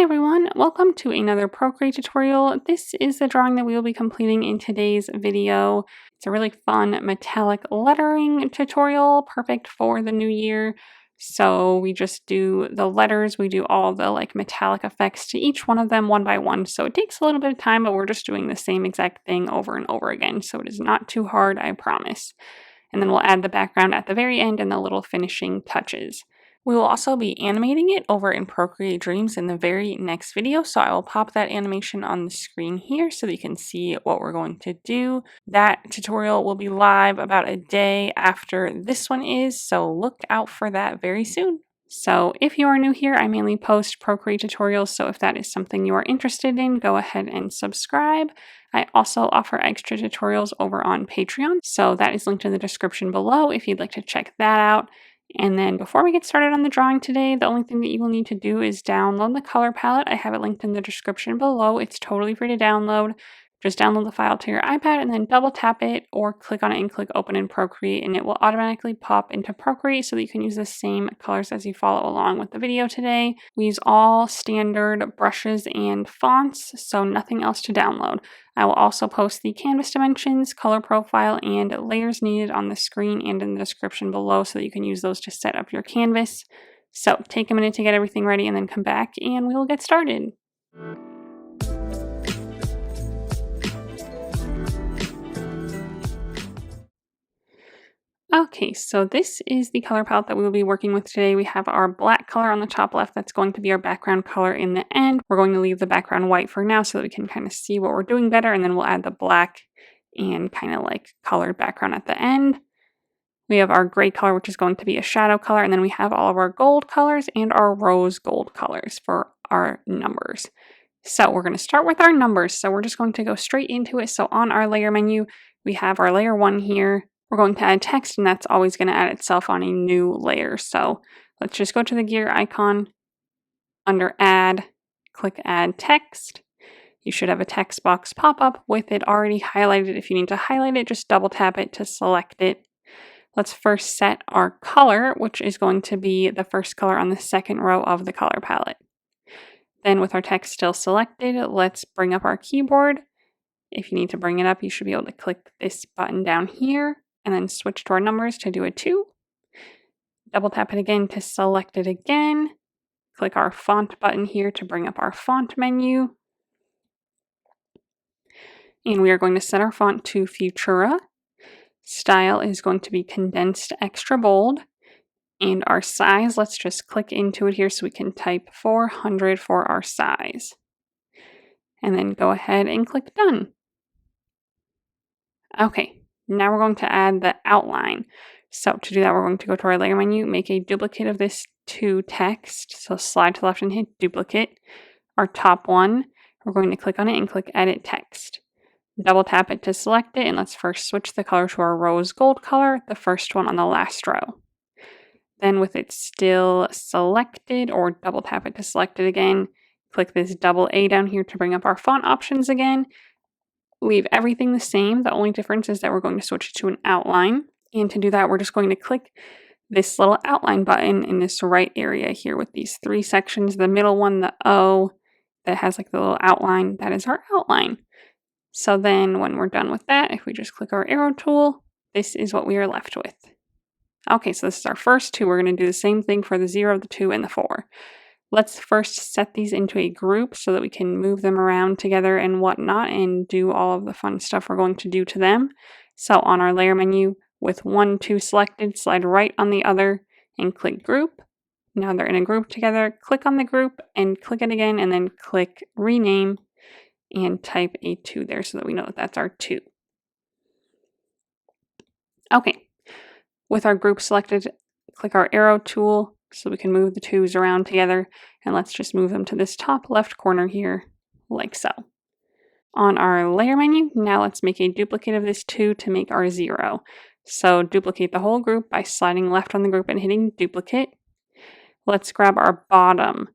everyone, welcome to another Procreate tutorial. This is the drawing that we will be completing in today's video. It's a really fun metallic lettering tutorial, perfect for the new year. So we just do the letters, we do all the metallic effects to each one of them one by one. So it takes a little bit of time, but we're just doing the same exact thing over and over again. So it is not too hard, I promise. And then we'll add the background at the very end and the little finishing touches. We will also be animating it over in Procreate Dreams in the very next video, so I will pop that animation on the screen here so that you can see what we're going to do. That tutorial will be live about a day after this one is, so look out for that very soon. So if you are new here, I mainly post Procreate tutorials, so if that is something you are interested in, go ahead and subscribe. I also offer extra tutorials over on Patreon, so that is linked in the description below if you'd like to check that out. And then before we get started on the drawing today, the only thing that you will need to do is download the color palette. I have it linked in the description below. It's totally free to download. Just download the file to your iPad and then double tap it or click on it and click open in Procreate, and it will automatically pop into Procreate so that you can use the same colors as you follow along with the video today. We use all standard brushes and fonts, so nothing else to download. I will also post the canvas dimensions, color profile, and layers needed on the screen and in the description below so that you can use those to set up your canvas. So take a minute to get everything ready and then come back and we will get started. Okay, so this is the color palette that we will be working with today. We have our black color on the top left. That's going to be our background color in the end. We're going to leave the background white for now so that we can kind of see what we're doing better, and then we'll add the black and kind of colored background at the end. We have our gray color, which is going to be a shadow color, and then we have all of our gold colors and our rose gold colors for our numbers. So we're going to start with our numbers. So we're just going to go straight into it. So on our layer menu, we have our layer 1 here. We're going to add text, and that's always going to add itself on a new layer. So let's just go to the gear icon, under add, click add text. You should have a text box pop up with it already highlighted. If you need to highlight it, just double tap it to select it. Let's first set our color, which is going to be the first color on the second row of the color palette. Then with our text still selected, let's bring up our keyboard. If you need to bring it up, you should be able to click this button down here and then switch to our numbers to do a 2. Double tap it again to select it again. Click our font button here to bring up our font menu. And we are going to set our font to Futura. Style is going to be condensed extra bold. And our size, let's just click into it here so we can type 400 for our size. And then go ahead and click done. Okay. Now we're going to add the outline. So to do that, we're going to go to our layer menu, make a duplicate of this to text. So slide to the left and hit duplicate. Our top one, we're going to click on it and click edit text. Double tap it to select it, and let's first switch the color to our rose gold color, the first one on the last row. Then with it still selected, or double tap it to select it again, click this double A down here to bring up our font options again. Leave everything the same. The only difference is that we're going to switch it to an outline. And to do that, we're just going to click this little outline button in this right area here with these 3 sections. The middle one, the O, that has the little outline, that is our outline. So then when we're done with that, if we just click our arrow tool, this is what we are left with. Okay, so this is our first 2. We're going to do the same thing for the 0, the 2, and the 4. Let's first set these into a group so that we can move them around together and whatnot and do all of the fun stuff we're going to do to them. So on our layer menu, with 1, 2 selected, slide right on the other and click group. Now they're in a group together. Click on the group and click it again, and then click rename and type a 2 there so that we know that that's our 2. Okay, with our group selected, click our arrow tool so we can move the 2s around together, and let's just move them to this top left corner here, like so. On our layer menu, now let's make a duplicate of this 2 to make our 0. So duplicate the whole group by sliding left on the group and hitting duplicate. Let's grab our bottom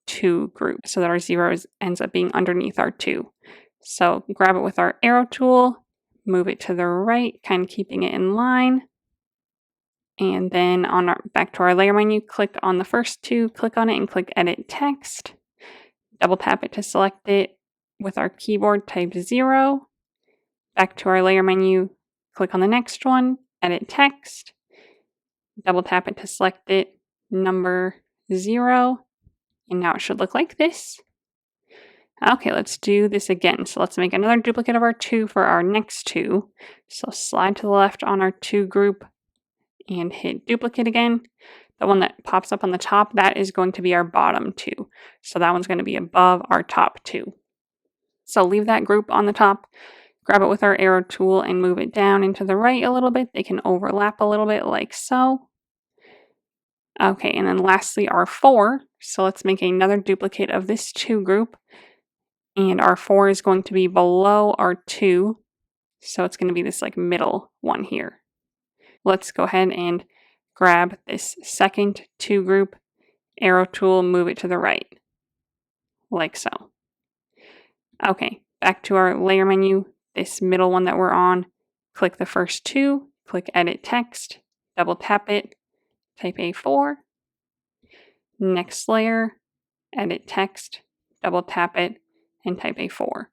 2 group so that our 0 ends up being underneath our 2. So grab it with our arrow tool, move it to the right, kind of keeping it in line. And then back to our layer menu, click on the first 2, click on it and click edit text. double tap it to select it. With our keyboard, type 0. Back to our layer menu, click on the next one, edit text, double tap it to select it, number 0, and now it should look like this. Okay, let's do this again. So let's make another duplicate of our 2 for our next 2. So slide to the left on our 2 group and hit duplicate again. The one that pops up on the top, that is going to be our bottom 2. So that one's going to be above our top 2. So leave that group on the top, grab it with our arrow tool and move it down and to the right a little bit. They can overlap a little bit like so. Okay, and then lastly our 4. So let's make another duplicate of this 2 group. And our 4 is going to be below our 2. So it's going to be this like middle one here. Let's go ahead and grab this second 2 group, arrow tool, move it to the right. Like so. Okay, back to our layer menu, this middle one that we're on, click the first 2, click edit text, double tap it, type A4, next layer, edit text, double tap it, and type A4.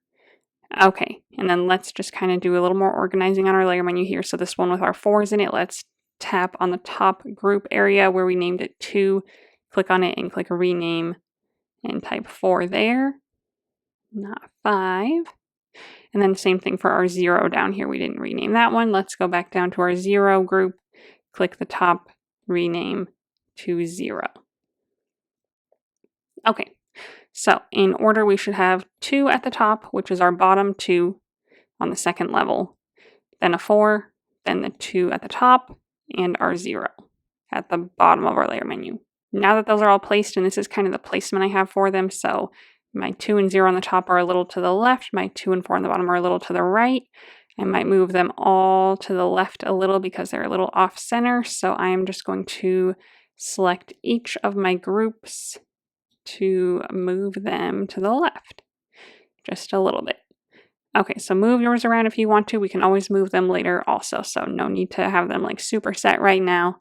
Okay, and then let's just kind of do a little more organizing on our layer menu here. So this one with our 4s in it, let's tap on the top group area where we named it 2, click on it and click rename and type 4 there, not 5. And then same thing for our 0 down here. We didn't rename that one. Let's go back down to our 0 group, click the top, rename to 0. Okay, so in order we should have 2 at the top, which is our bottom 2 on the second level, then a 4, then the 2 at the top, and our 0 at the bottom of our layer menu. Now that those are all placed, and this is kind of the placement I have for them, so my 2 and 0 on the top are a little to the left, my 2 and 4 on the bottom are a little to the right. I might move them all to the left a little because they're a little off center, so I am just going to select each of my groups to move them to the left, just a little bit. Okay, so move yours around if you want to. We can always move them later also, so no need to have them like super set right now.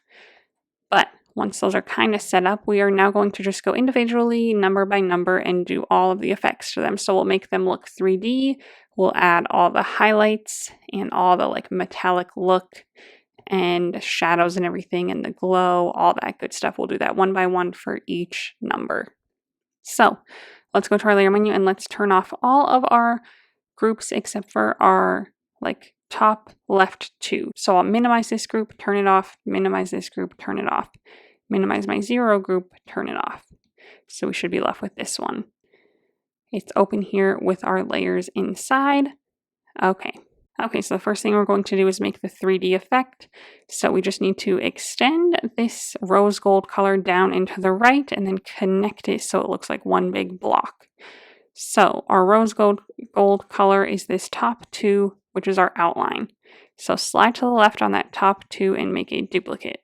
But once those are kind of set up, we are now going to just go individually, number by number, and do all of the effects to them. So we'll make them look 3D. We'll add all the highlights and all the like metallic look and shadows and everything and the glow, all that good stuff. We'll do that one by one for each number. So let's go to our layer menu and let's turn off all of our groups except for our like top left 2. So I'll minimize this group, turn it off, minimize this group, turn it off, minimize my 0 group, turn it off. So we should be left with this one. It's open here with our layers inside. Okay, so the first thing we're going to do is make the 3D effect. So we just need to extend this rose gold color down and to the right and then connect it so it looks like one big block. So our rose gold color is this top 2, which is our outline. So slide to the left on that top 2 and make a duplicate.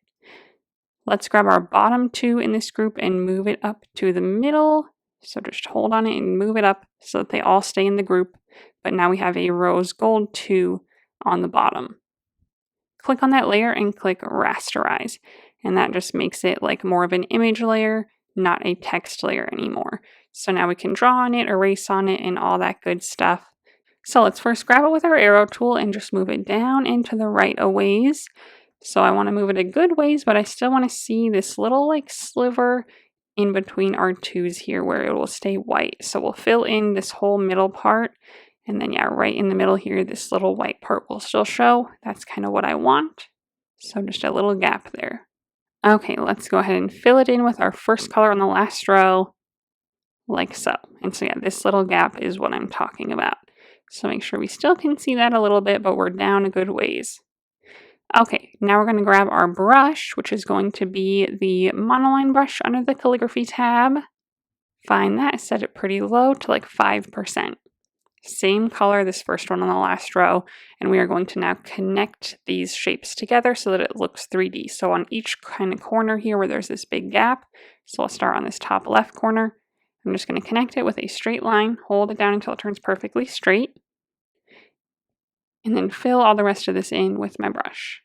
Let's grab our bottom 2 in this group and move it up to the middle. So just hold on it and move it up so that they all stay in the group. But now we have a rose gold 2 on the bottom. Click on that layer and click rasterize. And that just makes it like more of an image layer, not a text layer anymore. So now we can draw on it, erase on it, and all that good stuff. So let's first grab it with our arrow tool and just move it down and to the right a ways. So I want to move it a good ways, but I still want to see this little like sliver in between our 2s here where it will stay white. So we'll fill in this whole middle part. And then yeah, right in the middle here, this little white part will still show. That's kind of what I want. So just a little gap there. Okay, let's go ahead and fill it in with our first color on the last row, like so. And so yeah, this little gap is what I'm talking about. So make sure we still can see that a little bit, but we're down a good ways. Okay, now we're going to grab our brush, which is going to be the monoline brush under the calligraphy tab. Find that, set it pretty low to like 5%. Same color, this first one on the last row, and we are going to now connect these shapes together so that it looks 3D. So on each kind of corner here where there's this big gap, so I'll start on this top left corner. I'm just going to connect it with a straight line, hold it down until it turns perfectly straight, and then fill all the rest of this in with my brush.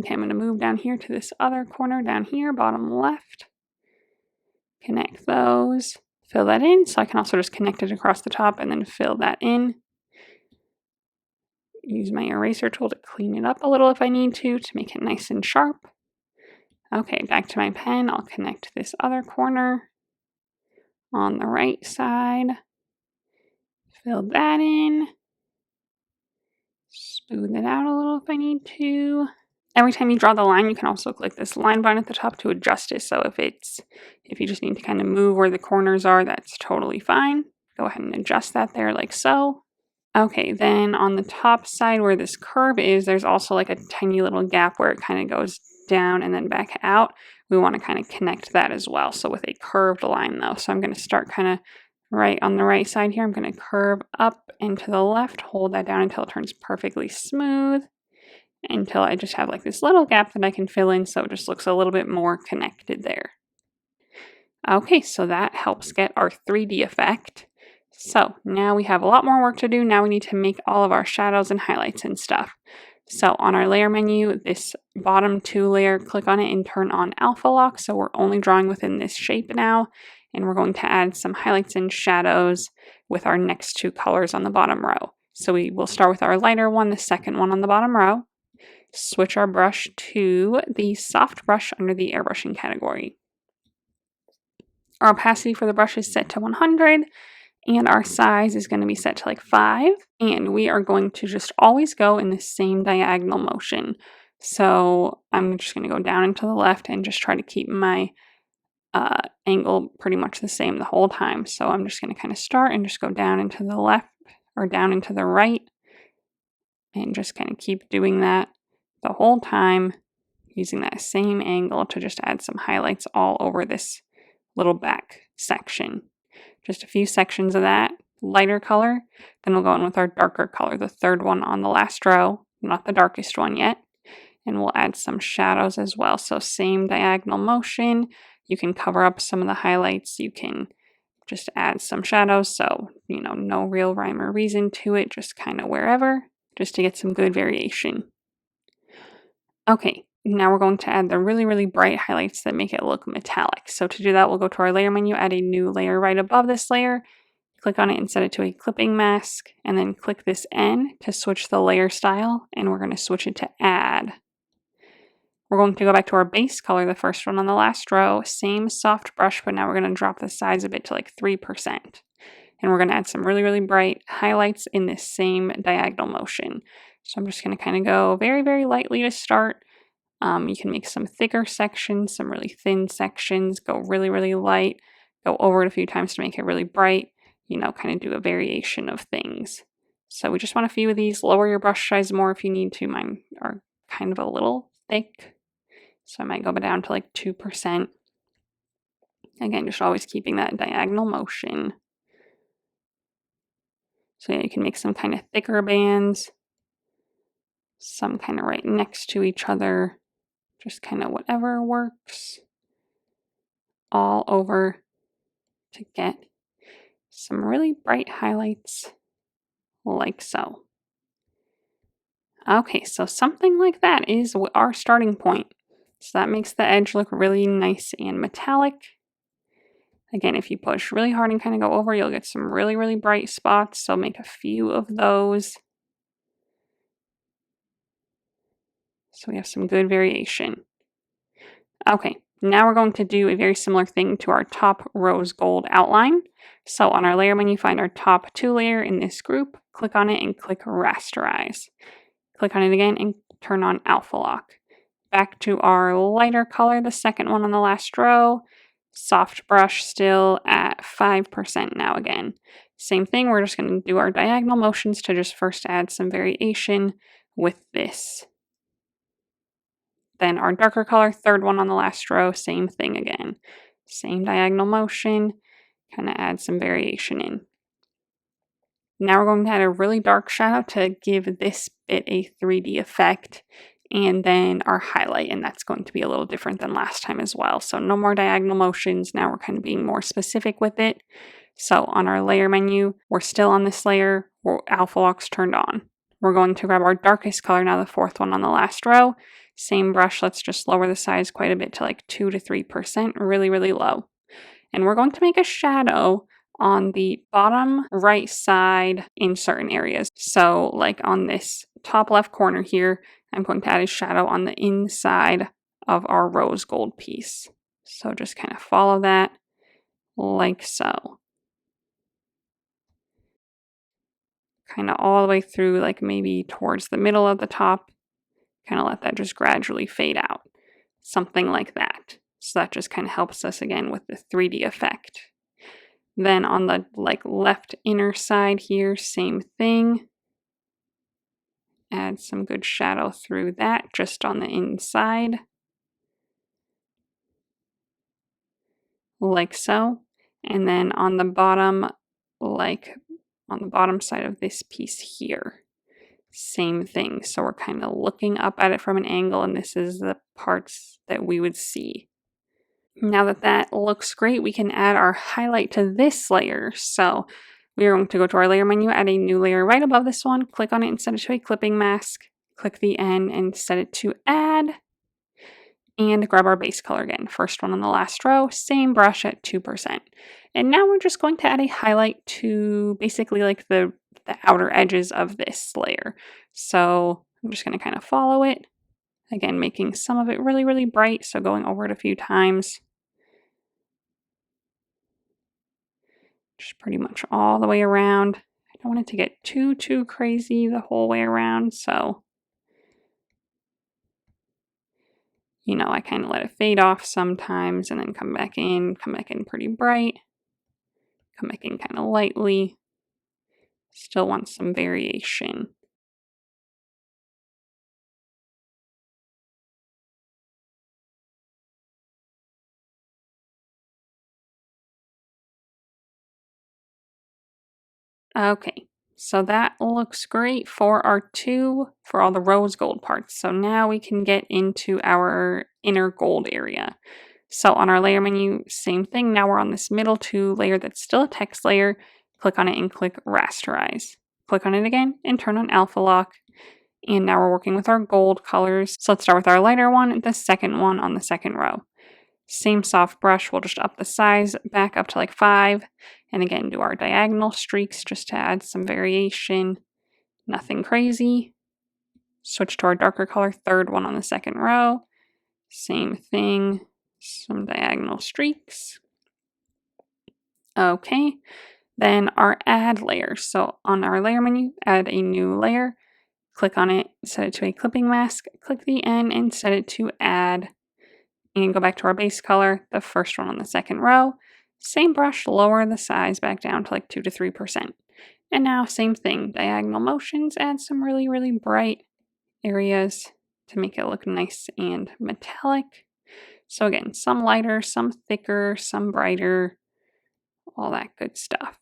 Okay, I'm going to move down here to this other corner down here, bottom left. Connect those, fill that in. So I can also just connect it across the top and then fill that in. Use my eraser tool to clean it up a little if I need to make it nice and sharp. Okay, back to my pen. I'll connect this other corner on the right side. Fill that in. Smooth it out a little if I need to. Every time you draw the line, you can also click this line button at the top to adjust it. So if you just need to kind of move where the corners are, that's totally fine. Go ahead and adjust that there like so. Okay, then on the top side where this curve is, there's also like a tiny little gap where it kind of goes down and then back out. We want to kind of connect that as well. So with a curved line though. So I'm going to start kind of right on the right side here. I'm going to curve up and to the left, hold that down until it turns perfectly smooth, until I just have like this little gap that I can fill in so it just looks a little bit more connected there. Okay, so that helps get our 3D effect. So now we have a lot more work to do. Now we need to make all of our shadows and highlights and stuff. So on our layer menu, this bottom 2 layer, click on it and turn on alpha lock. So we're only drawing within this shape now. And we're going to add some highlights and shadows with our next 2 colors on the bottom row. So we will start with our lighter one, the second one on the bottom row. Switch our brush to the soft brush under the airbrushing category. Our opacity for the brush is set to 100. And our size is going to be set to like 5. And we are going to just always go in the same diagonal motion. So I'm just going to go down and to the left and just try to keep my angle pretty much the same the whole time. So I'm just going to kind of start and just go down and to the left or down and to the right. And just kind of keep doing that the whole time, using that same angle to just add some highlights all over this little back section. Just a few sections of that lighter color. Then we'll go in with our darker color, the third one on the last row, not the darkest one yet. And we'll add some shadows as well. So same diagonal motion. You can cover up some of the highlights. You can just add some shadows. So, no real rhyme or reason to it, just kind of wherever, just to get some good variation. Okay, now we're going to add the really, really bright highlights that make it look metallic. So to do that, we'll go to our layer menu, add a new layer right above this layer, click on it and set it to a clipping mask, and then click this N to switch the layer style, and we're going to switch it to add. We're going to go back to our base color, the first one on the last row, same soft brush, but now we're going to drop the size a bit to like 3%. And we're going to add some really, really bright highlights in this same diagonal motion. So I'm just going to kind of go very, very lightly to start. You can make some thicker sections, some really thin sections, go really, really light, go over it a few times to make it really bright, kind of do a variation of things. So we just want a few of these. Lower your brush size more if you need to. Mine are kind of a little thick, so I might go down to like 2%. Again, just always keeping that diagonal motion. So yeah, you can make some kind of thicker bands, some kind of right next to each other, just kind of whatever works, all over to get some really bright highlights like so. Okay, so something like that is our starting point. So that makes the edge look really nice and metallic. Again, if you push really hard and kind of go over, you'll get some really, really bright spots. So make a few of those. So we have some good variation. Okay, now we're going to do a very similar thing to our top rose gold outline. So on our layer menu, find our top 2 layer in this group, click on it and click rasterize. Click on it again and turn on alpha lock. Back to our lighter color, the second one on the last row. Soft brush still at 5% now again. Same thing, we're just going to do our diagonal motions to just first add some variation with this. Then our darker color, third one on the last row, same thing again. Same diagonal motion, kind of add some variation in. Now we're going to add a really dark shadow to give this bit a 3D effect, and then our highlight, and that's going to be a little different than last time as well. So no more diagonal motions, now we're kind of being more specific with it. So on our layer menu, we're still on this layer, alpha lock's turned on. We're going to grab our darkest color, now the fourth one on the last row. Same brush, let's just lower the size quite a bit to like 2 to 3%, really, really low. And we're going to make a shadow on the bottom right side in certain areas. So like on this top left corner here, I'm going to add a shadow on the inside of our rose gold piece. So just kind of follow that like so. Kind of all the way through, like maybe towards the middle of the top. Kind of let that just gradually fade out. Something like that. So that just kind of helps us again with the 3D effect. Then on the left inner side here, same thing. Add some good shadow through that just on the inside. Like so. And then on the bottom, like on the bottom side of this piece here, same thing. So we're kind of looking up at it from an angle, and this is the parts that we would see. Now that that looks great, we can add our highlight to this layer. So we are going to go to our layer menu, add a new layer right above this one, click on it and set it to a clipping mask, click the N and set it to add, and grab our base color again. First one on the last row, same brush at 2%. And now we're just going to add a highlight to basically like the outer edges of this layer. So I'm just going to kind of follow it. Again, making some of it really, really bright, so going over it a few times. Just pretty much all the way around. I don't want it to get too crazy the whole way around, so I kind of let it fade off sometimes and then come back in pretty bright, come back in kind of lightly. Still want some variation. Okay, so that looks great for all the rose gold parts. So now we can get into our inner gold area. So on our layer menu, same thing. Now we're on this middle 2 layer that's still a text layer. Click on it and click rasterize. Click on it again and turn on alpha lock. And now we're working with our gold colors. So let's start with our lighter one, the second one on the second row. Same soft brush, we'll just up the size back up to like 5. And again, do our diagonal streaks just to add some variation. Nothing crazy. Switch to our darker color, third one on the second row. Same thing, some diagonal streaks. Okay, then our add layer. So on our layer menu, add a new layer. Click on it, set it to a clipping mask, click the N and set it to add. And go back to our base color, the first one on the second row. Same brush, lower the size back down to like 2 to 3%. And now same thing, diagonal motions, add some really, really bright areas to make it look nice and metallic. So again, some lighter, some thicker, some brighter, all that good stuff.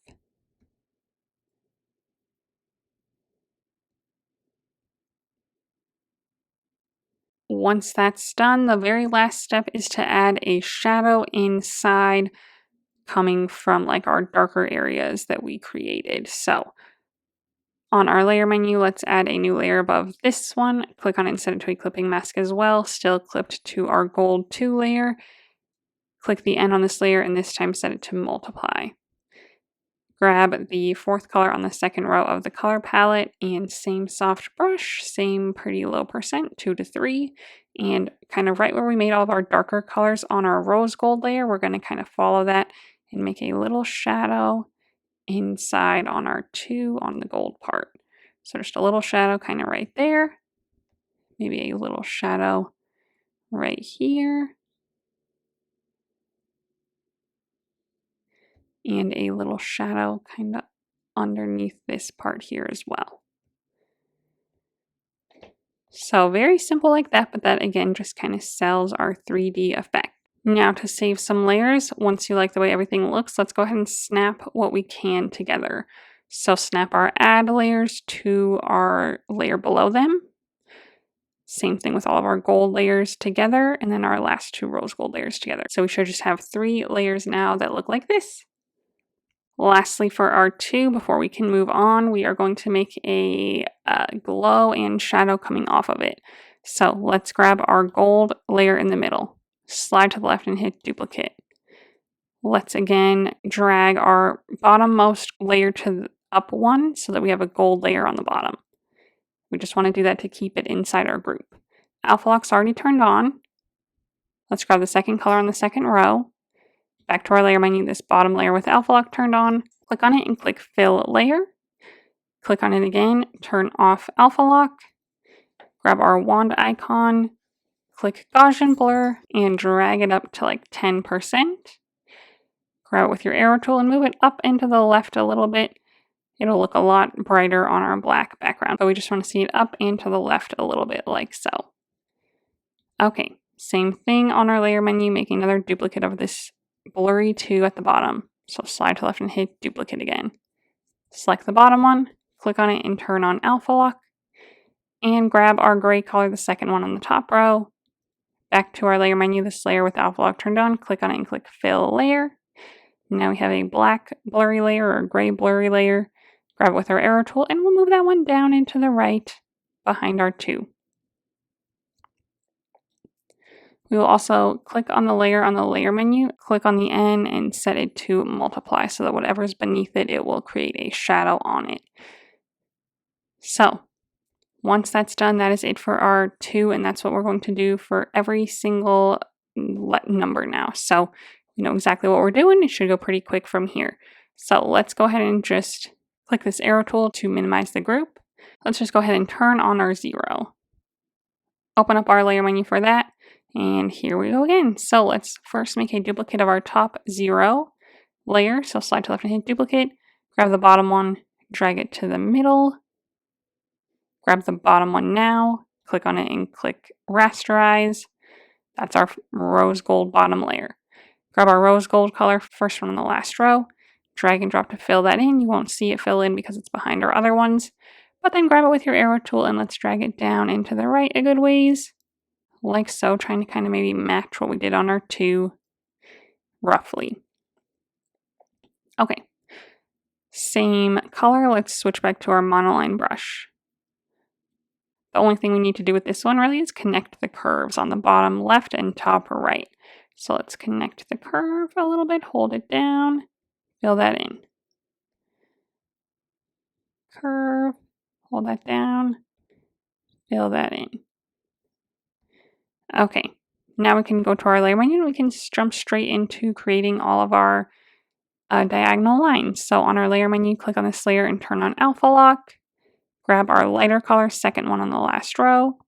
Once that's done, the very last step is to add a shadow inside coming from like our darker areas that we created. So on our layer menu, let's add a new layer above this one. Click on it and set it to a clipping mask as well. Still clipped to our gold 2 layer. Click the N on this layer and this time set it to multiply. Grab the 4th color on the second row of the color palette and same soft brush, same pretty low percent, 2 to 3. And kind of right where we made all of our darker colors on our rose gold layer, we're going to kind of follow that and make a little shadow inside on our 2 on the gold part. So just a little shadow kind of right there. Maybe a little shadow right here. And a little shadow kind of underneath this part here as well. So very simple like that, but that again just kind of sells our 3D effect. Now to save some layers, once you like the way everything looks, let's go ahead and snap what we can together. So snap our add layers to our layer below them. Same thing with all of our gold layers together, and then our last 2 rose gold layers together. So we should just have 3 layers now that look like this. Lastly, for our 2, before we can move on, we are going to make a glow and shadow coming off of it. So let's grab our gold layer in the middle. Slide to the left and hit duplicate. Let's again drag our bottommost layer to the up one so that we have a gold layer on the bottom. We just want to do that to keep it inside our group. Alpha lock's already turned on. Let's grab the second color on the second row. Back to our layer menu, this bottom layer with alpha lock turned on. Click on it and click fill layer. Click on it again, turn off alpha lock. Grab our wand icon, click Gaussian Blur, and drag it up to like 10%. Grab it with your arrow tool and move it up and to the left a little bit. It'll look a lot brighter on our black background, but we just want to see it up and to the left a little bit like so. Okay, same thing on our layer menu, making another duplicate of this blurry 2 at the bottom. So slide to left and hit duplicate again. Select the bottom one, click on it and turn on alpha lock. And grab our gray color, the second one on the top row. Back to our layer menu, this layer with alpha lock turned on, click on it and click fill layer. Now we have a black blurry layer or a gray blurry layer. Grab it with our arrow tool and we'll move that one down and to the right behind our 2. We will also click on the layer on the layer menu, click on the N and set it to multiply so that whatever's beneath it, it will create a shadow on it. So once that's done, that is it for our 2, and that's what we're going to do for every single number now. So you know exactly what we're doing. It should go pretty quick from here. So let's go ahead and just click this arrow tool to minimize the group. Let's just go ahead and turn on our 0. Open up our layer menu for that, and here we go again. So let's first make a duplicate of our top 0 layer. So slide to left and hit duplicate, grab the bottom one, drag it to the middle. Grab the bottom one now, click on it and click rasterize. That's our rose gold bottom layer. Grab our rose gold color, first one on the last row, drag and drop to fill that in. You won't see it fill in because it's behind our other ones, but then grab it with your arrow tool and let's drag it down and to the right a good ways, like so, trying to kind of maybe match what we did on our 2 roughly. Okay, same color, let's switch back to our monoline brush. The only thing we need to do with this one really is connect the curves on the bottom left and top right. So let's connect the curve a little bit, hold it down, fill that in. Curve, hold that down, fill that in. Okay, now we can go to our layer menu and we can jump straight into creating all of our diagonal lines. So on our layer menu, click on this layer and turn on alpha lock. Grab our lighter color, second one on the last row.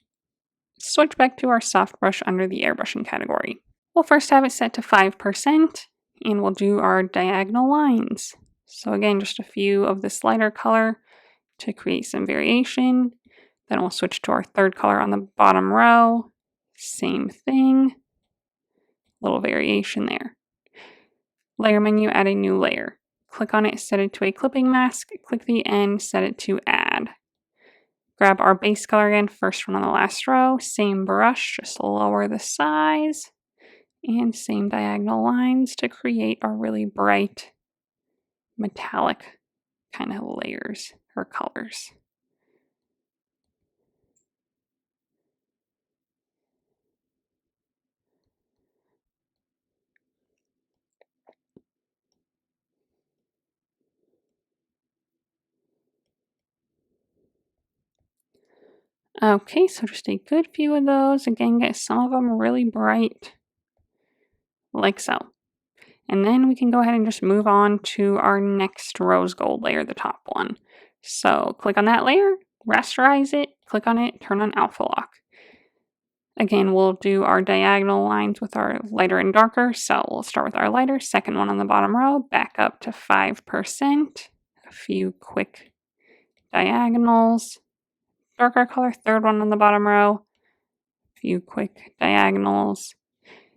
Switch back to our soft brush under the airbrushing category. We'll first have it set to 5% and we'll do our diagonal lines. So again, just a few of this lighter color to create some variation. Then we'll switch to our third color on the bottom row. Same thing, little variation there. Layer menu, add a new layer. Click on it, set it to a clipping mask, click the N, set it to add. Grab our base color again, first one on the last row, same brush, just lower the size, and same diagonal lines to create our really bright metallic kind of layers or colors. Okay, so just a good few of those. Again, get some of them really bright, like so. And then we can go ahead and just move on to our next rose gold layer, the top one. So click on that layer, rasterize it, click on it, turn on alpha lock. Again, we'll do our diagonal lines with our lighter and darker. So we'll start with our lighter, second one on the bottom row, back up to 5%. A few quick diagonals. Darker color, third one on the bottom row. A few quick diagonals.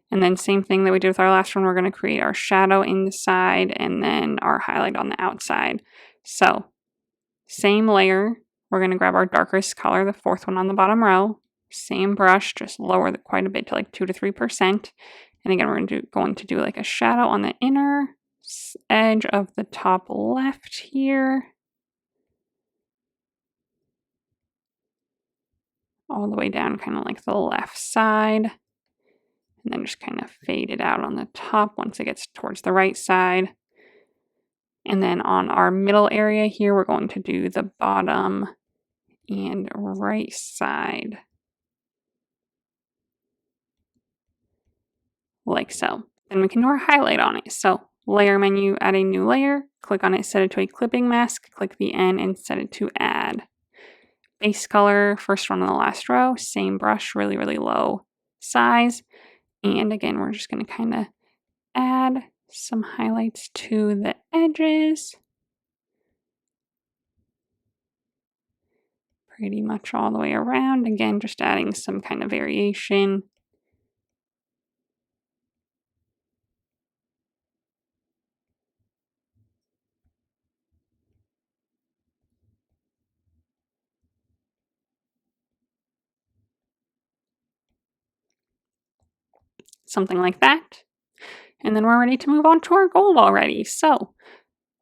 And then same thing that we did with our last one, we're going to create our shadow inside and then our highlight on the outside. So same layer, we're going to grab our darkest color, the fourth one on the bottom row. Same brush, just lower quite a bit to like 2 to 3%. And again, we're going to do like a shadow on the inner edge of the top left here. All the way down, kind of like the left side. And then just kind of fade it out on the top once it gets towards the right side. And then on our middle area here, we're going to do the bottom and right side. Like so. Then we can do our highlight on it. So layer menu, add a new layer, click on it, set it to a clipping mask, click the N and set it to add. Base color, first one on the last row, same brush, really, really low size. And again, we're just going to kind of add some highlights to the edges. Pretty much all the way around. Again, just adding some kind of variation. Something like that. And then we're ready to move on to our gold already. So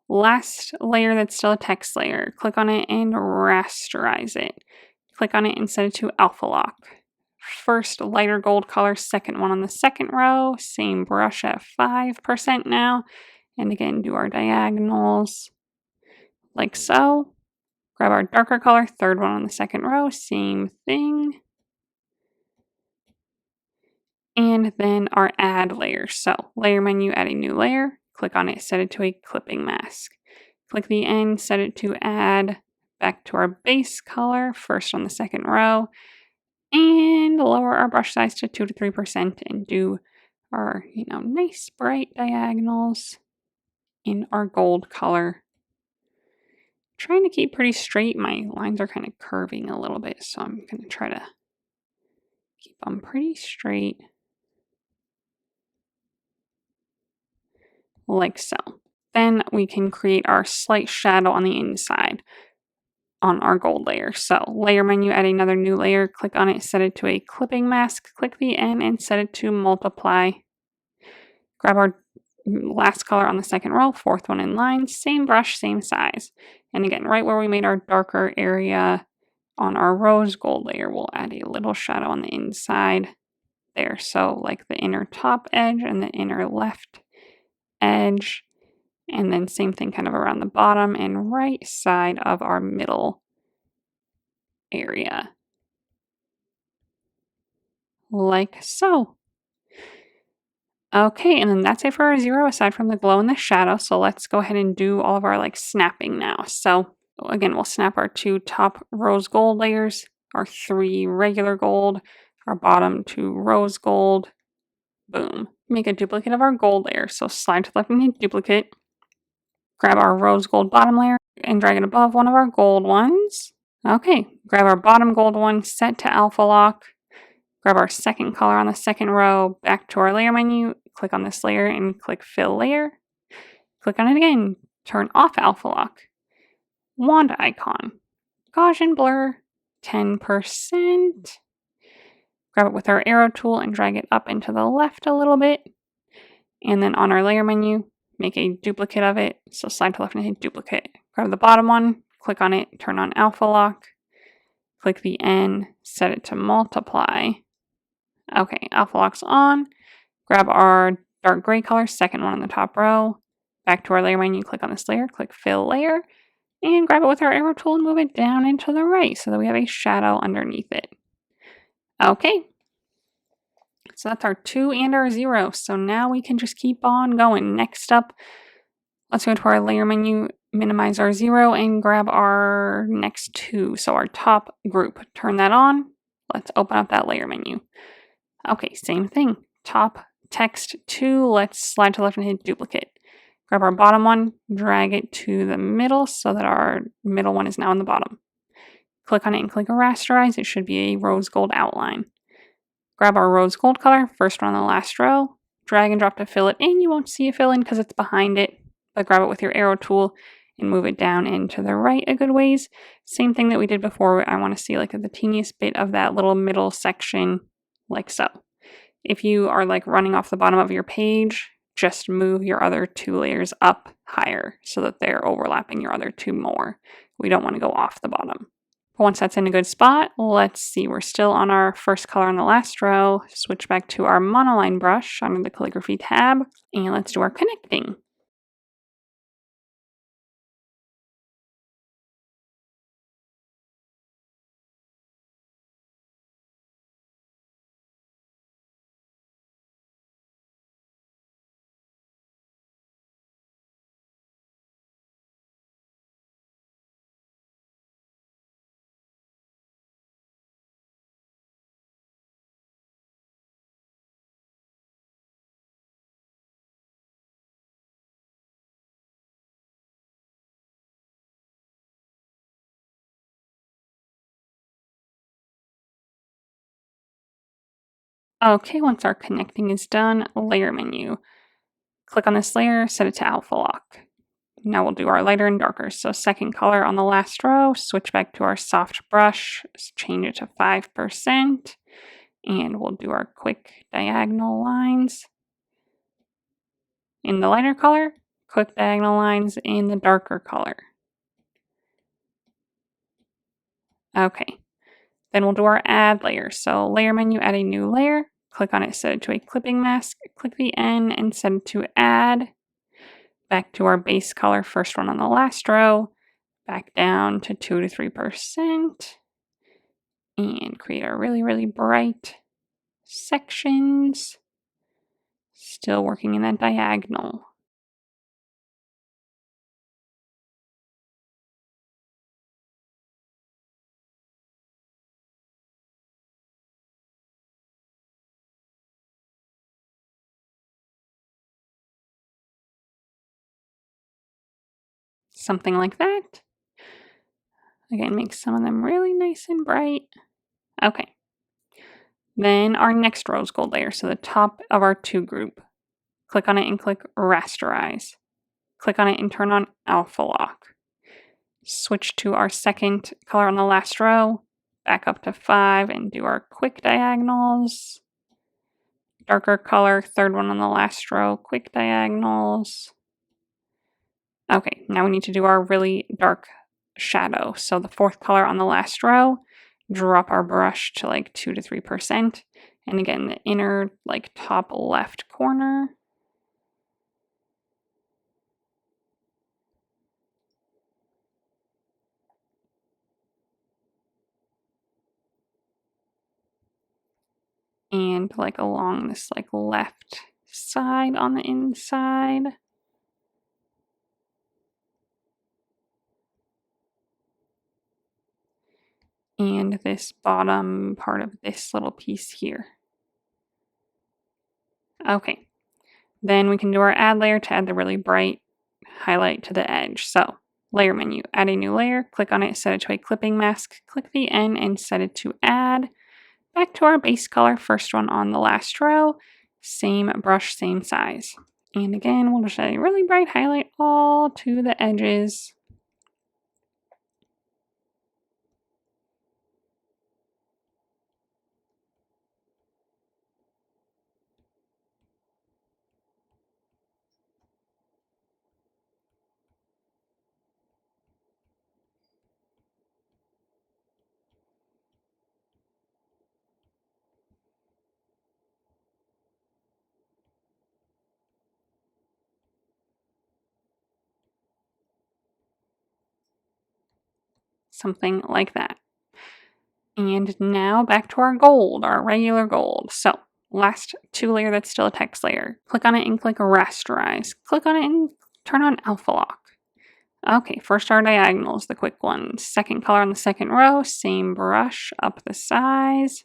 last layer that's still a text layer, click on it and rasterize it. Click on it and set it to alpha lock. First lighter gold color, second one on the second row, same brush at 5% now. And again, do our diagonals like so. Grab our darker color, third one on the second row, same thing. And then our add layer. So layer menu, add a new layer, click on it, set it to a clipping mask. Click the N, set it to add back to our base color, first on the second row, and lower our brush size to 2 to 3% and do our, nice bright diagonals in our gold color. Trying to keep pretty straight. My lines are kind of curving a little bit, so I'm going to try to keep them pretty straight. Like so. Then we can create our slight shadow on the inside on our gold layer. So layer menu, add another new layer, click on it, set it to a clipping mask, click the N and set it to multiply. Grab our last color on the second row, fourth one in line, same brush, same size. And again, right where we made our darker area on our rose gold layer, we'll add a little shadow on the inside there. So like the inner top edge and the inner left edge, and then same thing kind of around the bottom and right side of our middle area, like so. Okay, and then that's it for our zero aside from the glow and the shadow. So let's go ahead and do all of our snapping now. So again, we'll snap our 2 top rose gold layers, our 3 regular gold, our bottom 2 rose gold. Boom. Make a duplicate of our gold layer. So slide to the left and hit duplicate. Grab our rose gold bottom layer and drag it above one of our gold ones. Okay, grab our bottom gold one, set to alpha lock. Grab our second color on the second row, back to our layer menu, click on this layer and click fill layer. Click on it again, turn off alpha lock. Wand icon, Gaussian Blur, 10%. Grab it with our arrow tool and drag it up and to the left a little bit. And then on our layer menu, make a duplicate of it. So slide to the left and hit duplicate. Grab the bottom one, click on it, turn on alpha lock. Click the N, set it to multiply. Okay, alpha lock's on. Grab our dark gray color, second one on the top row. Back to our layer menu, click on this layer, click fill layer. And grab it with our arrow tool and move it down and to the right so that we have a shadow underneath it. Okay, so that's our 2 and our 0. So now we can just keep on going. Next up, let's go to our layer menu, minimize our 0, and grab our next 2. So our top group, turn that on. Let's open up that layer menu. Okay, same thing. Top text 2, let's slide to the left and hit duplicate. Grab our bottom one, drag it to the middle so that our middle one is now in the bottom. Click on it and click rasterize. It should be a rose gold outline. Grab our rose gold color, first one on the last row, drag and drop to fill it in. You won't see a fill in because it's behind it, but grab it with your arrow tool and move it down and to the right a good ways. Same thing that we did before. I want to see the teeniest bit of that little middle section, like so. If you are running off the bottom of your page, just move your other 2 layers up higher so that they're overlapping your other 2 more. We don't want to go off the bottom. Once that's in a good spot, let's see, we're still on our first color on the last row. Switch back to our monoline brush under the calligraphy tab, and let's do our connecting. Okay, once our connecting is done, layer menu. Click on this layer, set it to alpha lock. Now we'll do our lighter and darker. So second color on the last row, switch back to our soft brush, change it to 5%, and we'll do our quick diagonal lines in the lighter color, quick diagonal lines in the darker color. Okay, then we'll do our add layer. So layer menu, add a new layer, click on it, set it to a clipping mask, click the N and set it to add. Back to our base color, first one on the last row, back down to 2 to 3%, and create our really, really bright sections. Still working in that diagonal. Something like that. Again, make some of them really nice and bright. Okay. Then our next rose gold layer, so the top of our 2 group. Click on it and click rasterize. Click on it and turn on alpha lock. Switch to our second color on the last row, back up to 5 and do our quick diagonals. Darker color, third one on the last row, quick diagonals. Okay, now we need to do our really dark shadow. So the fourth color on the last row, drop our brush to like 2 to 3%. And again, the inner like top left corner. And like along this like left side on the inside. And this bottom part of this little piece here. Okay, then we can do our add layer to add the really bright highlight to the edge. So layer menu, add a new layer, click on it, set it to a clipping mask, click the N and set it to add. Back to our base color, first one on the last row, same brush, same size. And again, we'll just add a really bright highlight all to the edges. Something like that. And now back to our gold, our regular gold. So last 2 layer, that's still a text layer. Click on it and click rasterize. Click on it and turn on alpha lock. Okay, first our diagonals, the quick one. Second color on the second row, same brush, up the size.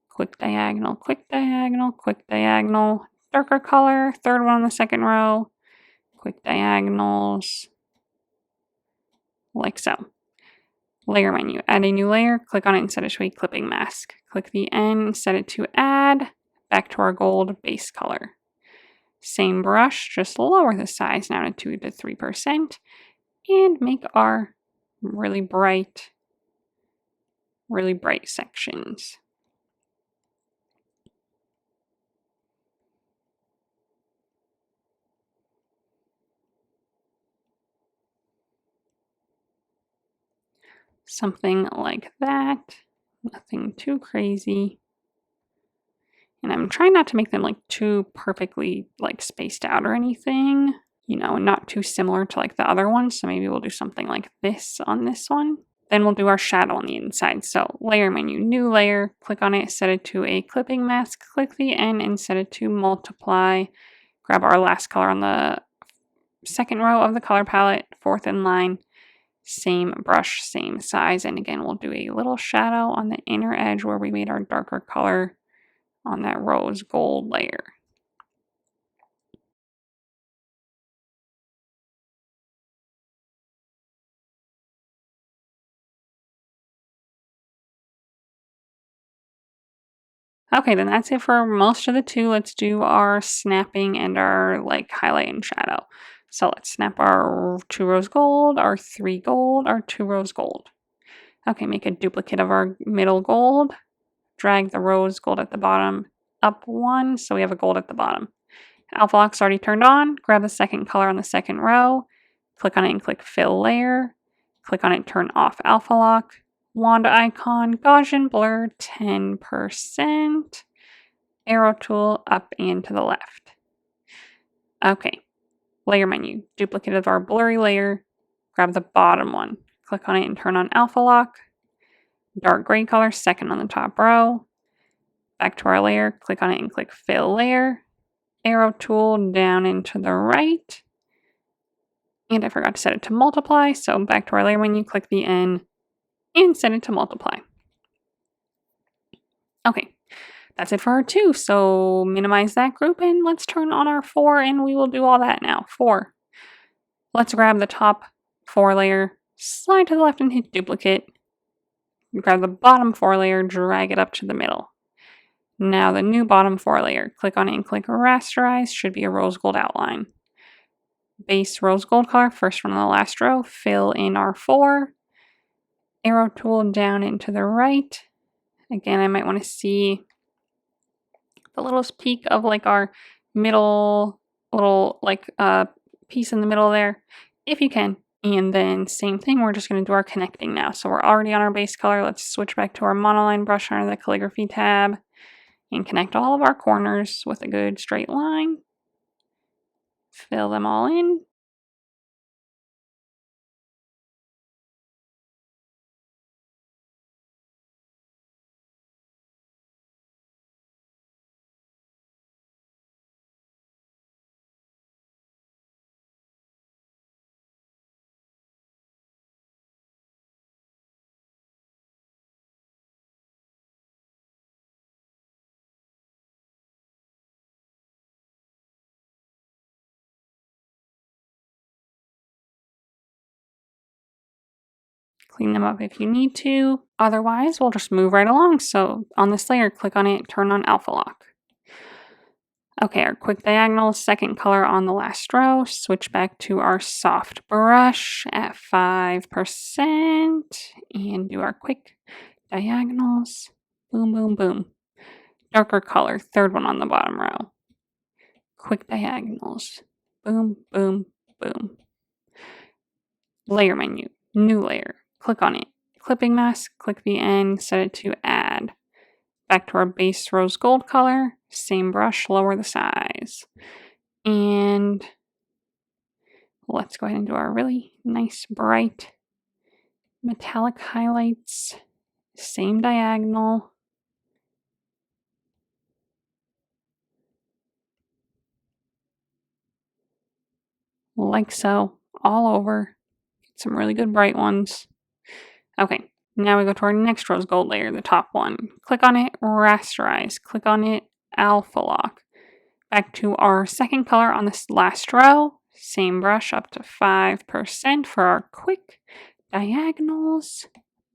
Quick diagonal, quick diagonal, quick diagonal. Darker color, third one on the second row. Quick diagonals, like so. Layer menu, add a new layer, click on it and set it to a clipping mask. Click the N, set it to add, back to our gold base color. Same brush, just lower the size now to 2 to 3%, and make our really bright sections. Something like that. Nothing too crazy. And I'm trying not to make them like too perfectly like spaced out or anything, you know, and not too similar to like the other ones. So maybe we'll do something like this on this one. Then we'll do our shadow on the inside. So layer menu, new layer, click on it, set it to a clipping mask, click the N and set it to multiply. Grab our last color on the second row of the color palette, fourth in line, same brush, same size. And again, we'll do a little shadow on the inner edge where we made our darker color on that rose gold layer. Okay, then that's it for most of the two. Let's do our snapping and our like highlight and shadow. So let's snap our 2 rose gold, our 3 gold, our 2 rose gold. Okay, make a duplicate of our middle gold. Drag the rose gold at the bottom up 1, so we have a gold at the bottom. Alpha lock's already turned on. Grab the second color on the second row. Click on it and click fill layer. Click on it, turn off alpha lock. Wand icon, Gaussian blur 10%. Arrow tool up and to the left. Okay, layer menu, duplicate of our blurry layer. Grab the bottom one. Click on it and turn on alpha lock. Dark gray color, second on the top row. Back to our layer, click on it and click fill layer. Arrow tool down and to the right. And I forgot to set it to multiply, so back to our layer menu, click the N and set it to multiply. Okay, that's it for our 2, so minimize that group and let's turn on our 4 and we will do all that now. 4. Let's grab the top 4 layer, slide to the left and hit duplicate. Grab the bottom 4 layer, drag it up to the middle. Now the new bottom 4 layer, click on it and click rasterize, should be a rose gold outline. Base rose gold color, first one on the last row, fill in our 4. Arrow tool down and to the right. Again, I might want to see the little peak of like our middle little like piece in the middle there, if you can. And then same thing, we're just going to do our connecting now. So we're already on our base color. Let's switch back to our monoline brush under the calligraphy tab and connect all of our corners with a good straight line. Fill them all in. Clean them up if you need to. Otherwise, we'll just move right along. So on this layer, click on it, turn on alpha lock. Okay, our quick diagonal, second color on the last row. Switch back to our soft brush at 5% and do our quick diagonals. Boom, boom, boom. Darker color, third one on the bottom row. Quick diagonals. Boom, boom, boom. Layer menu, new layer. Click on it. Clipping mask, click the N, set it to add. Back to our base rose gold color. Same brush, lower the size. And let's go ahead and do our really nice, bright, metallic highlights. Same diagonal. Like so, all over. Some really good bright ones. Okay, now we go to our next rose gold layer, the top one. Click on it, rasterize. Click on it, alpha lock. Back to our second color on this last row. Same brush up to 5% for our quick diagonals.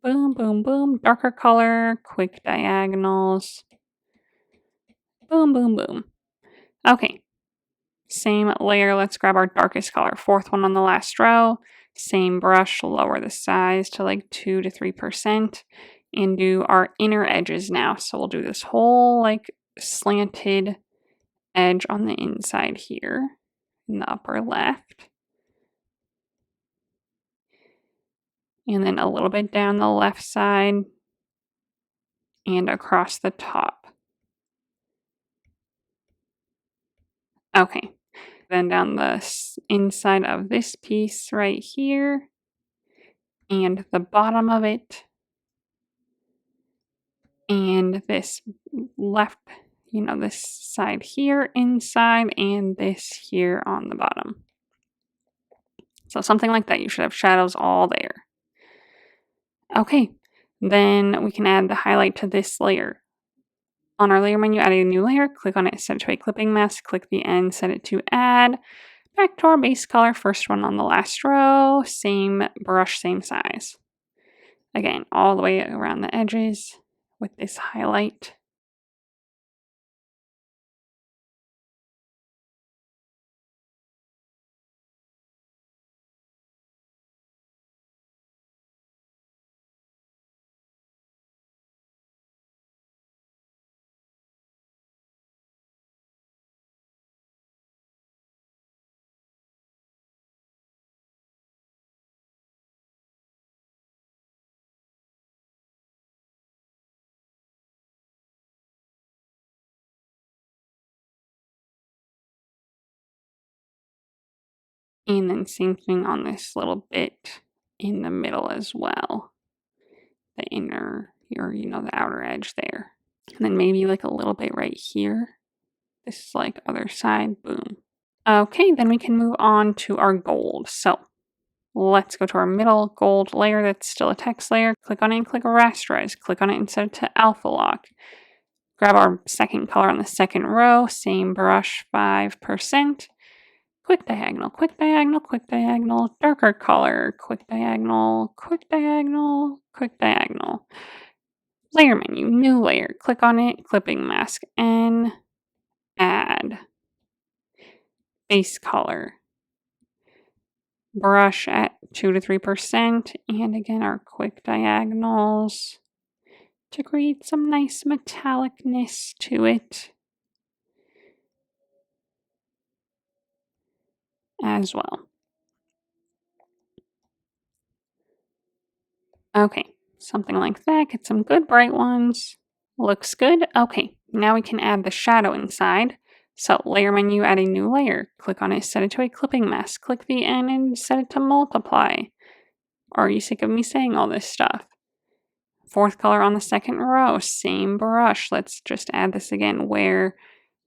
Boom, boom, boom. Darker color, quick diagonals. Boom, boom, boom. Okay. Same layer. Let's grab our darkest color. Fourth one on the last row. Same brush. Lower the size to like 2 to 3%. And do our inner edges now. So we'll do this whole like slanted edge on the inside here in the upper left. and then a little bit down the left side and across the top. Okay, then down the inside of this piece right here and the bottom of it and this left, this side here inside and this here on the bottom. So something like that. You should have shadows all there. Okay, then we can add the highlight to this layer. On our layer menu, add a new layer, click on it, set it to a clipping mask, click the end, set it to add. Back to our base color, first one on the last row, same brush, same size. Again, all the way around the edges with this highlight. And then same thing on this little bit in the middle as well. The inner, or the outer edge there. And then maybe like a little bit right here. This is like other side, boom. Okay, then we can move on to our gold. So let's go to our middle gold layer that's still a text layer. Click on it and click rasterize. Click on it and set it to alpha lock. Grab our second color on the second row, same brush, 5%. Quick diagonal, quick diagonal, quick diagonal, darker color, quick diagonal, quick diagonal, quick diagonal. Layer menu, new layer. Click on it, clipping mask, N, add. Base color. Brush at 2 to 3%, and again our quick diagonals to create some nice metallicness to it as well. Okay, something like that. Get some good bright ones. Looks good. Okay, now we can add the shadow inside. So layer menu, add a new layer. Click on it, set it to a clipping mask. Click the N and set it to multiply. Are you sick of me saying all this stuff? Fourth color on the second row, same brush. Let's just add this again where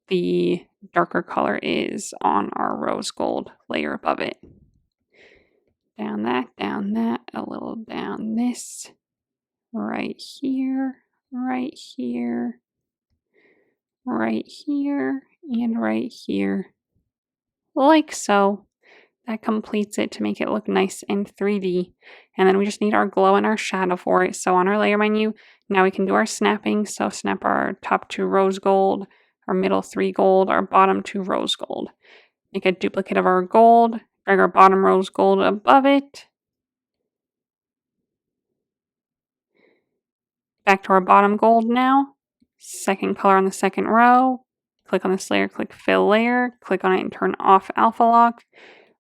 the darker color is on our rose gold layer above it. Down that, a little down this, right here, right here, right here, and right here. Like so. That completes it to make it look nice and 3D. And then we just need our glow and our shadow for it. So on our layer menu, now we can do our snapping. So snap our top 2 rose gold, our middle 3 gold, our bottom 2 rose gold. Make a duplicate of our gold, drag our bottom rose gold above it. Back to our bottom gold now. Second color on the second row. Click on this layer, click fill layer, click on it and turn off alpha lock.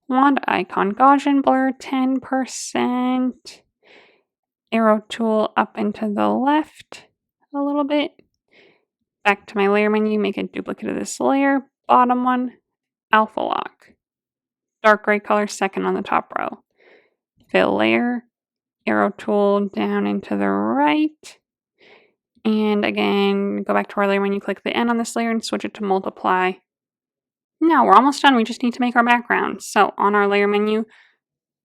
Wand icon, Gaussian Blur 10%. Arrow tool up and to the left a little bit. Back to my layer menu, make a duplicate of this layer. Bottom one, alpha lock. Dark gray color, second on the top row. Fill layer, arrow tool down and to the right. And again, go back to our layer menu, click the N on this layer and switch it to multiply. Now we're almost done. We just need to make our background. So on our layer menu,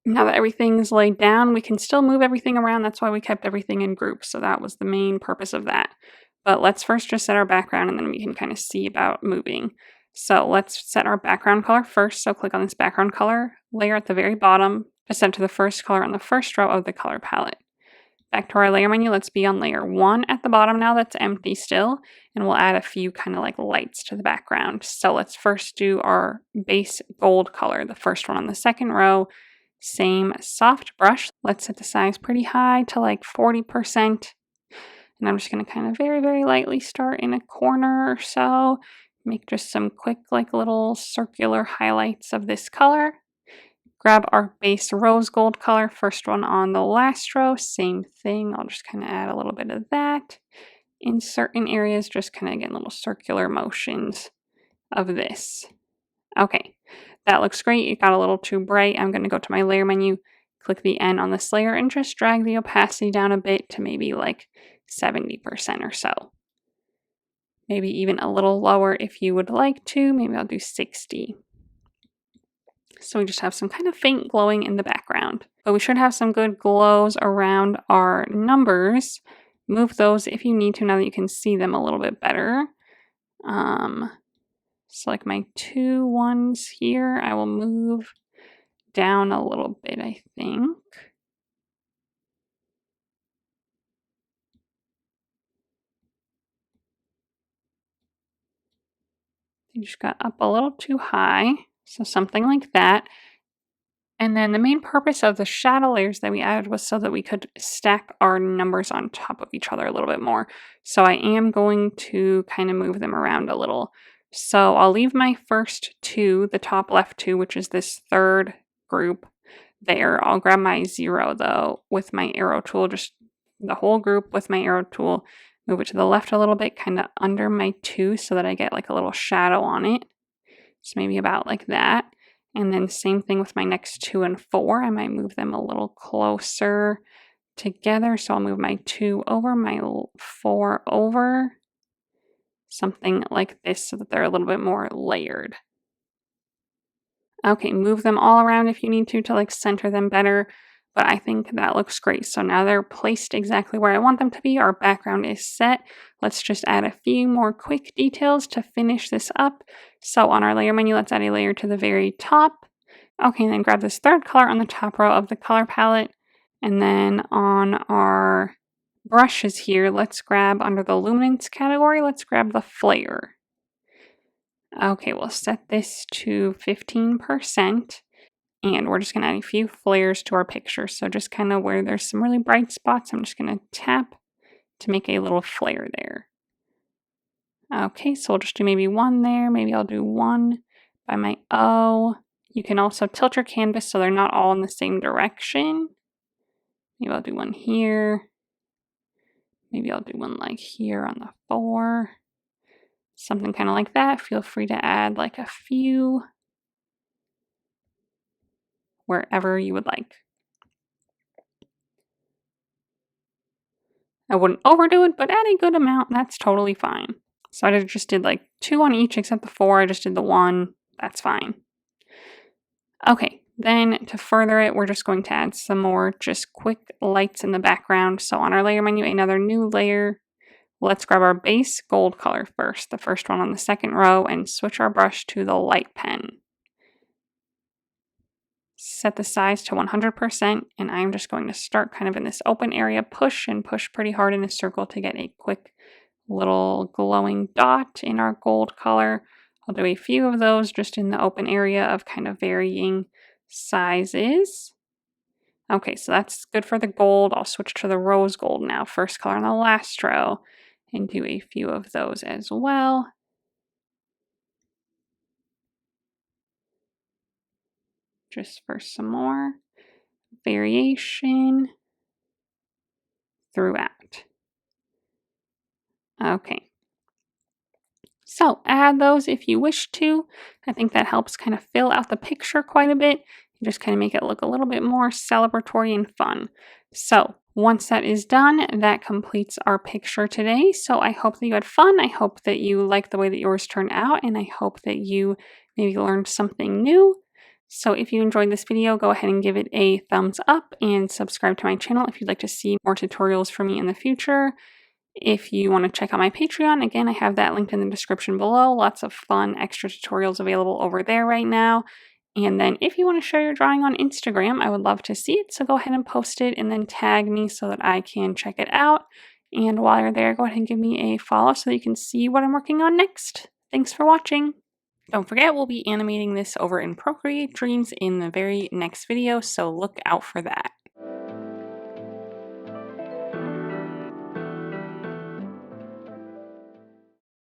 now that everything's laid down, we can still move everything around. That's why we kept everything in groups. So that was the main purpose of that. But let's first just set our background and then we can kind of see about moving. So let's set our background color first. So click on this background color layer at the very bottom to set to the first color on the first row of the color palette. Back to our layer menu, let's be on layer 1 at the bottom now that's empty still, and we'll add a few kind of like lights to the background. So let's first do our base gold color, the first one on the second row, same soft brush. Let's set the size pretty high to like 40%, and I'm just going to kind of very, very lightly start in a corner or so, make just some quick like little circular highlights of this color. Grab our base rose gold color, first one on the last row, same thing. I'll just kind of add a little bit of that. In certain areas, just kind of get little circular motions of this. Okay, that looks great. It got a little too bright. I'm going to go to my layer menu, click the N on this layer, and just drag the opacity down a bit to maybe like 70% or so. Maybe even a little lower if you would like to. Maybe I'll do 60. So we just have some kind of faint glowing in the background. But we should have some good glows around our numbers. Move those if you need to now that you can see them a little bit better. So like my 2 ones here, I will move down a little bit, I think. They just got up a little too high. So something like that. And then the main purpose of the shadow layers that we added was so that we could stack our numbers on top of each other a little bit more. So I am going to kind of move them around a little. So I'll leave my first 2, the top left 2, which is this third group there. I'll grab my 0 though with my arrow tool, just the whole group with my arrow tool, move it to the left a little bit, kind of under my 2 so that I get like a little shadow on it. So maybe about like that. And then same thing with my next 2 and 4. I might move them a little closer together. So I'll move my 2 over, my 4 over. Something like this so that they're a little bit more layered. Okay, move them all around if you need to like center them better. But I think that looks great. So now they're placed exactly where I want them to be. Our background is set. Let's just add a few more quick details to finish this up. So on our layer menu, let's add a layer to the very top. Okay, and then grab this third color on the top row of the color palette. And then on our brushes here, let's grab under the luminance category, let's grab the flare. Okay, we'll set this to 15%. And we're just going to add a few flares to our picture. So just kind of where there's some really bright spots, I'm just going to tap to make a little flare there. Okay, so we'll just do maybe 1 there. Maybe I'll do 1 by my O. You can also tilt your canvas so they're not all in the same direction. Maybe I'll do 1 here. Maybe I'll do 1 like here on the 4. Something kind of like that. Feel free to add like a few wherever you would like. I wouldn't overdo it, but add a good amount. That's totally fine. So I just did like 2 on each except the 4. I just did the 1. That's fine. Okay, then to further it, we're just going to add some more just quick lights in the background. So on our layer menu, another new layer. Let's grab our base gold color first, the first one on the second row, and switch our brush to the light pen. Set the size to 100%, and I'm just going to start kind of in this open area, push and push pretty hard in a circle to get a quick little glowing dot in our gold color. I'll do a few of those just in the open area of kind of varying sizes. Okay, so that's good for the gold. I'll switch to the rose gold now, first color on the last row, and do a few of those as well. Just for some more variation throughout. Okay. So add those if you wish to. I think that helps kind of fill out the picture quite a bit. You just kind of make it look a little bit more celebratory and fun. So once that is done, that completes our picture today. So I hope that you had fun. I hope that you liked the way that yours turned out, and I hope that you maybe learned something new. So if you enjoyed this video, go ahead and give it a thumbs up and subscribe to my channel if you'd like to see more tutorials from me in the future. If you want to check out my Patreon, again, I have that linked in the description below. Lots of fun extra tutorials available over there right now. And then if you want to share your drawing on Instagram, I would love to see it. So go ahead and post it and then tag me so that I can check it out. And while you're there, go ahead and give me a follow so that you can see what I'm working on next. Thanks for watching. Don't forget, we'll be animating this over in Procreate Dreams in the very next video, so look out for that.